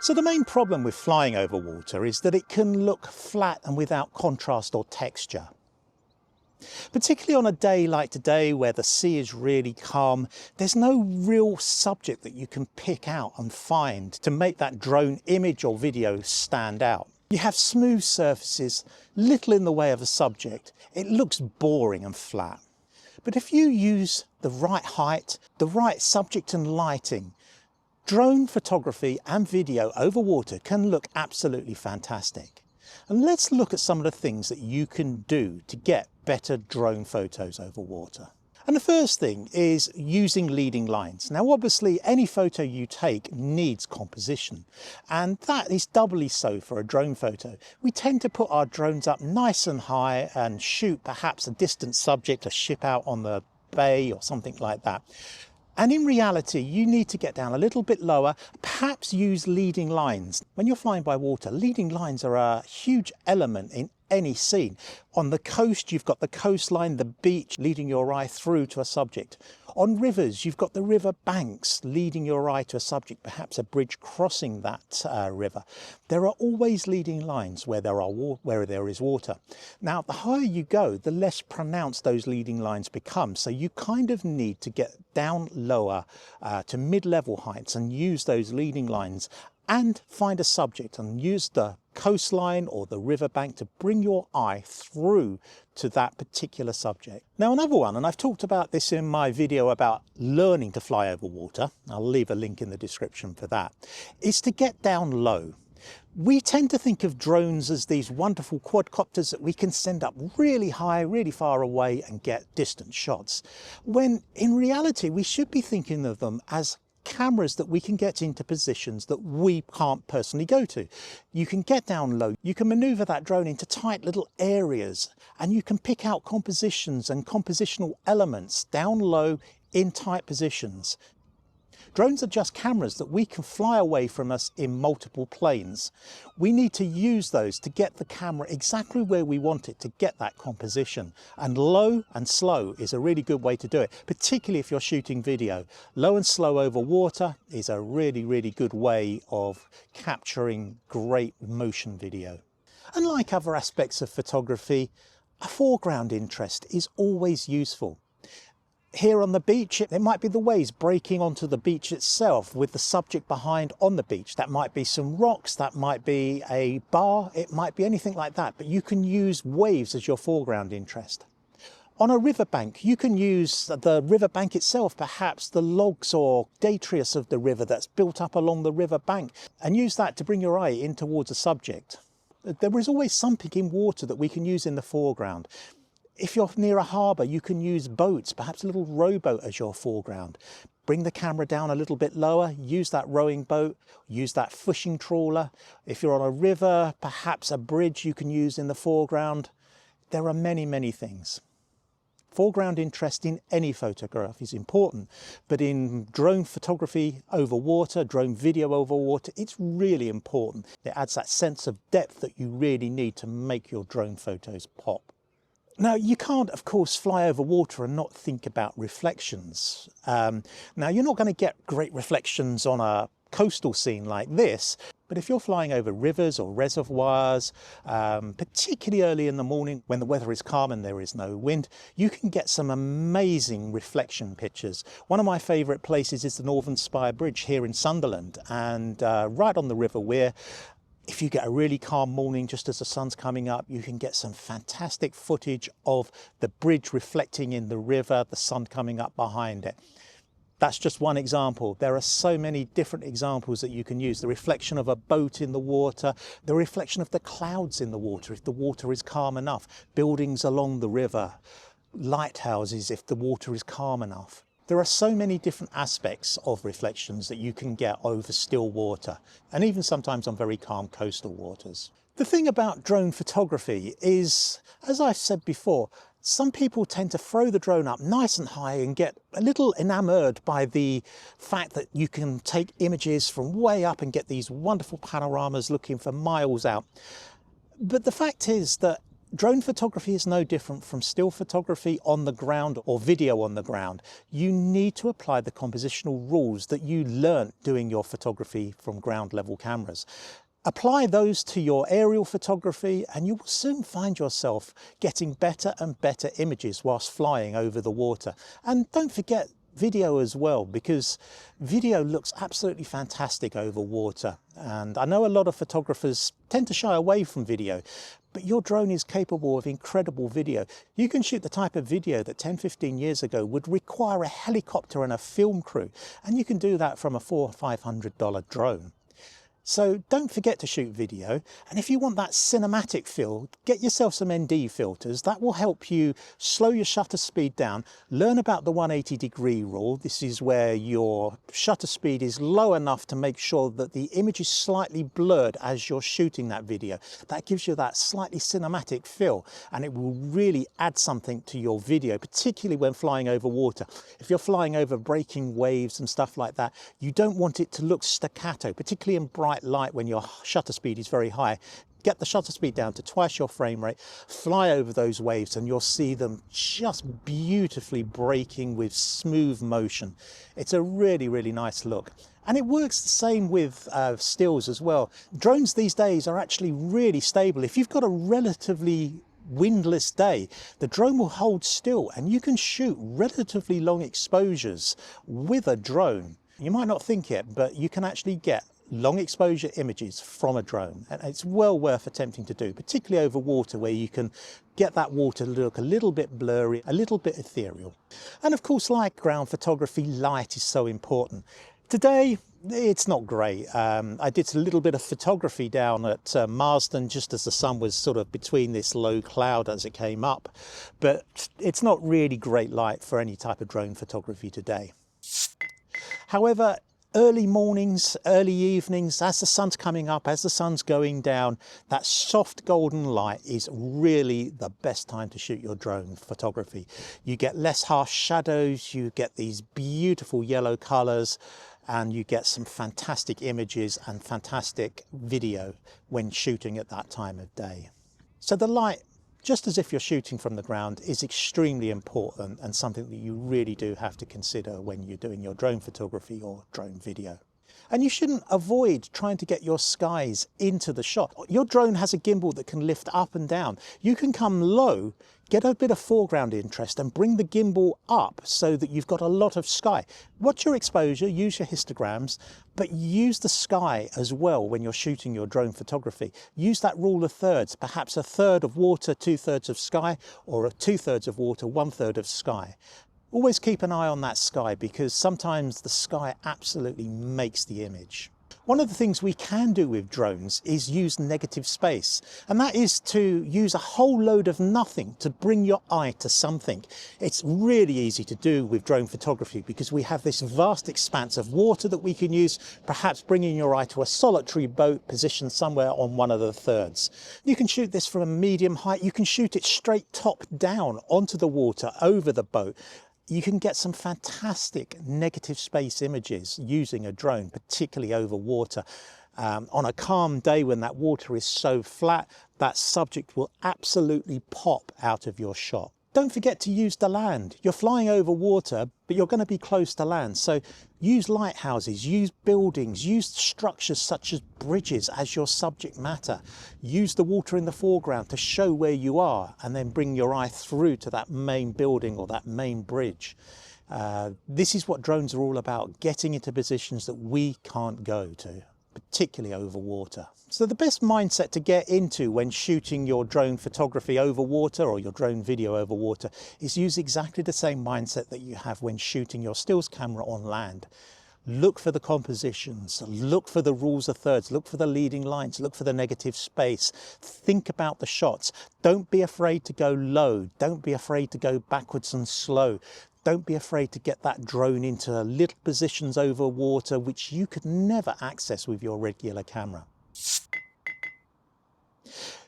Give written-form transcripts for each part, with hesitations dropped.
So the main problem with flying over water is that it can look flat and without contrast or texture. Particularly on a day like today where the sea is really calm, there's no real subject that you can pick out and find to make that drone image or video stand out. You have smooth surfaces, little in the way of a subject. It looks boring and flat. But if you use the right height, the right subject and lighting, drone photography and video over water can look absolutely fantastic. And let's look at some of the things that you can do to get better drone photos over water. And the first thing is using leading lines. Now obviously any photo you take needs composition, and that is doubly so for a drone photo. We tend to put our drones up nice and high and shoot perhaps a distant subject, a ship out on the bay or something like that. And in reality, you need to get down a little bit lower, perhaps use leading lines. When you're flying by water, leading lines are a huge element in any scene. On the coast, you've got the coastline, the beach, leading your eye through to a subject. On rivers, you've got the river banks leading your eye to a subject, perhaps a bridge crossing that river. There are always leading lines where there is water. Now, the higher you go, the less pronounced those leading lines become. So you kind of need to get down lower to mid-level heights and use those leading lines and find a subject and use the coastline or the riverbank to bring your eye through to that particular subject. Now another one, and I've talked about this in my video about learning to fly over water, I'll leave a link in the description for that, is to get down low. We tend to think of drones as these wonderful quadcopters that we can send up really high, really far away and get distant shots, when in reality we should be thinking of them as cameras that we can get into positions that we can't personally go to. You can get down low, you can maneuver that drone into tight little areas, and you can pick out compositions and compositional elements down low in tight positions. Drones are just cameras that we can fly away from us in multiple planes. We need to use those to get the camera exactly where we want it to get that composition. And low and slow is a really good way to do it, particularly if you're shooting video. Low and slow over water is a really, really good way of capturing great motion video. And like other aspects of photography, a foreground interest is always useful. Here on the beach, it might be the waves breaking onto the beach itself with the subject behind on the beach. That might be some rocks, that might be a bar, it might be anything like that, but you can use waves as your foreground interest. On a riverbank, you can use the riverbank itself, perhaps the logs or detritus of the river that's built up along the riverbank, and use that to bring your eye in towards a subject. There is always something in water that we can use in the foreground. If you're near a harbour, you can use boats, perhaps a little rowboat as your foreground. Bring the camera down a little bit lower, use that rowing boat, use that fishing trawler. If you're on a river, perhaps a bridge you can use in the foreground. There are many, many things. Foreground interest in any photograph is important, but in drone photography over water, drone video over water, it's really important. It adds that sense of depth that you really need to make your drone photos pop. Now, you can't, of course, fly over water and not think about reflections. Now, you're not going to get great reflections on a coastal scene like this, but if you're flying over rivers or reservoirs, particularly early in the morning when the weather is calm and there is no wind, you can get some amazing reflection pictures. One of my favourite places is the Northern Spire Bridge here in Sunderland, and right on the River Wear. If you get a really calm morning just as the sun's coming up, you can get some fantastic footage of the bridge reflecting in the river, the sun coming up behind it. That's just one example. There are so many different examples that you can use. The reflection of a boat in the water, the reflection of the clouds in the water if the water is calm enough, buildings along the river, lighthouses if the water is calm enough. There are so many different aspects of reflections that you can get over still water, and even sometimes on very calm coastal waters. The thing about drone photography is, as I've said before, some people tend to throw the drone up nice and high and get a little enamored by the fact that you can take images from way up and get these wonderful panoramas looking for miles out. But the fact is that Drone photography is no different from still photography on the ground or video on the ground. You need to apply the compositional rules that you learnt doing your photography from ground level cameras. Apply those to your aerial photography and you will soon find yourself getting better and better images whilst flying over the water. And don't forget video as well, because video looks absolutely fantastic over water. And I know a lot of photographers tend to shy away from video, but your drone is capable of incredible video. You can shoot the type of video that 10-15 years ago would require a helicopter and a film crew, and you can do that from a $400 or $500 drone. So don't forget to shoot video, and if you want that cinematic feel, get yourself some ND filters. That will help you slow your shutter speed down. Learn about the 180-degree rule. This is where your shutter speed is low enough to make sure that the image is slightly blurred as you're shooting that video. That gives you that slightly cinematic feel, and it will really add something to your video, particularly when flying over water. If you're flying over breaking waves and stuff like that, you don't want it to look staccato, particularly in bright light when your shutter speed is very high. Get the shutter speed down to twice your frame rate, fly over those waves, and you'll see them just beautifully breaking with smooth motion. It's a really, really nice look. And it works the same with stills as well. Drones these days are actually really stable. If you've got a relatively windless day, the drone will hold still and you can shoot relatively long exposures with a drone. You might not think it, but you can actually get long exposure images from a drone, and it's well worth attempting to do, particularly over water where you can get that water to look a little bit blurry, a little bit ethereal. And of course, like ground photography, light is so important. Today it's not great. I did a little bit of photography down at Marsden just as the sun was sort of between this low cloud as it came up, but it's not really great light for any type of drone photography today. However, early mornings, early evenings, as the sun's coming up, as the sun's going down, that soft golden light is really the best time to shoot your drone photography. You get less harsh shadows, you get these beautiful yellow colors, and you get some fantastic images and fantastic video when shooting at that time of day. So the light, just as if you're shooting from the ground, is extremely important and something that you really do have to consider when you're doing your drone photography or drone video. And you shouldn't avoid trying to get your skies into the shot. Your drone has a gimbal that can lift up and down. You can come low, get a bit of foreground interest and bring the gimbal up so that you've got a lot of sky. Watch your exposure, use your histograms, but use the sky as well when you're shooting your drone photography. Use that rule of thirds, perhaps a third of water, 2/3 of sky, or a 2/3 of water, 1/3 of sky. Always keep an eye on that sky, because sometimes the sky absolutely makes the image. One of the things we can do with drones is use negative space, and that is to use a whole load of nothing to bring your eye to something. It's really easy to do with drone photography because we have this vast expanse of water that we can use, perhaps bringing your eye to a solitary boat positioned somewhere on one of the thirds. You can shoot this from a medium height, you can shoot it straight top down onto the water over the boat. You can get some fantastic negative space images using a drone, particularly over water. On a calm day when that water is so flat, that subject will absolutely pop out of your shot. Don't forget to use the land. You're flying over water, but you're going to be close to land. So use lighthouses, use buildings, use structures such as bridges as your subject matter. Use the water in the foreground to show where you are, and then bring your eye through to that main building or that main bridge. This is what drones are all about, getting into positions that we can't go to, particularly over water. So the best mindset to get into when shooting your drone photography over water or your drone video over water is use exactly the same mindset that you have when shooting your stills camera on land. Look for the compositions, look for the rules of thirds, look for the leading lines, look for the negative space. Think about the shots. Don't be afraid to go low. Don't be afraid to go backwards and slow. Don't be afraid to get that drone into little positions over water which you could never access with your regular camera.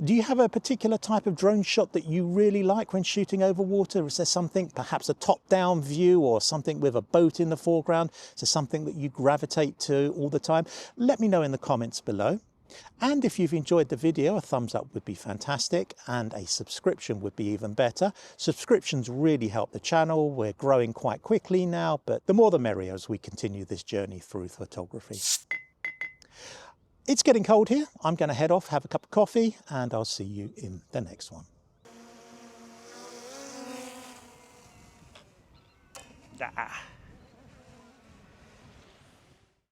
Do you have a particular type of drone shot that you really like when shooting over water? Is there something, perhaps a top-down view or something with a boat in the foreground? Is there something that you gravitate to all the time? Let me know in the comments below. And if you've enjoyed the video, a thumbs up would be fantastic, and a subscription would be even better. Subscriptions really help the channel. We're growing quite quickly now, but the more the merrier as we continue this journey through photography. It's getting cold here. I'm going to head off, have a cup of coffee, and I'll see you in the next one. Ah.